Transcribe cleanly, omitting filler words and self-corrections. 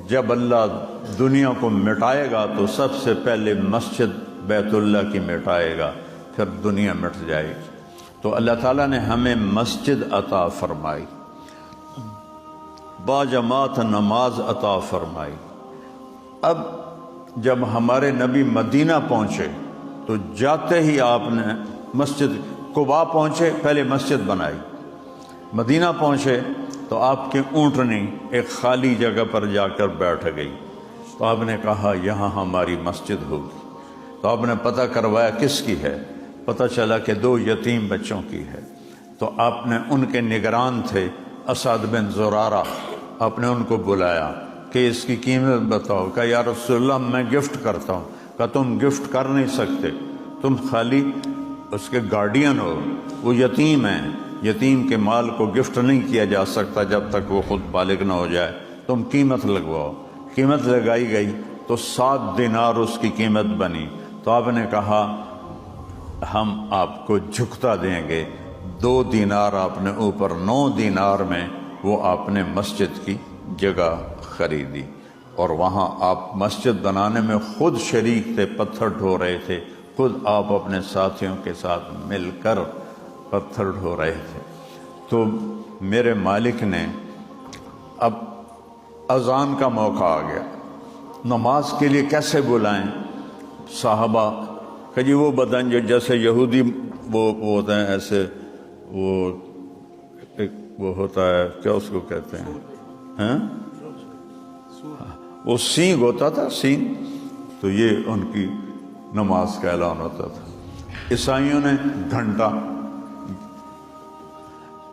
جب اللہ دنیا کو مٹائے گا تو سب سے پہلے مسجد بیت اللہ کی مٹائے گا، پھر دنیا مٹ جائے گی۔ تو اللہ تعالیٰ نے ہمیں مسجد عطا فرمائی، باجماعت نماز عطا فرمائی۔ اب جب ہمارے نبی مدینہ پہنچے تو جاتے ہی آپ نے مسجد قباء پہنچے، پہلے مسجد بنائی۔ مدینہ پہنچے تو آپ کی اونٹنی ایک خالی جگہ پر جا کر بیٹھ گئی، تو آپ نے کہا یہاں ہماری مسجد ہوگی۔ تو آپ نے پتہ کروایا کس کی ہے، پتہ چلا کہ 2 یتیم بچوں کی ہے۔ تو آپ نے ان کے نگران تھے اسد بن زرارہ، آپ نے ان کو بلایا کہ اس کی قیمت بتاؤ۔ کہا یا رسول اللہ میں گفٹ کرتا ہوں۔ کہا تم گفٹ کر نہیں سکتے، تم خالی اس کے گارڈین ہو، وہ یتیم ہیں، یتیم کے مال کو گفٹ نہیں کیا جا سکتا جب تک وہ خود بالغ نہ ہو جائے، تم قیمت لگواؤ۔ قیمت لگائی گئی تو 7 دینار اس کی قیمت بنی۔ تو آپ نے کہا ہم آپ کو جھکتا دیں گے۔ 2 دینار آپ نے اوپر 9 دینار میں وہ آپ نے مسجد کی جگہ خریدی، اور وہاں آپ مسجد بنانے میں خود شریک تھے، پتھر ڈھو رہے تھے، خود آپ اپنے ساتھیوں کے ساتھ مل کر پتھر ڈھو رہے تھے۔ تو میرے مالک نے اب اذان کا موقع آ گیا، نماز کے لیے کیسے بلائیں؟ صحابہ کہ جی وہ بدن جو جیسے یہودی وہ ہوتے ہیں، ایسے وہ ہوتا ہے، کیا اس کو کہتے ہیں، ہاں وہ سینگ ہوتا تھا، سینگ، تو یہ ان کی نماز کا اعلان ہوتا تھا۔ عیسائیوں نے گھنٹہ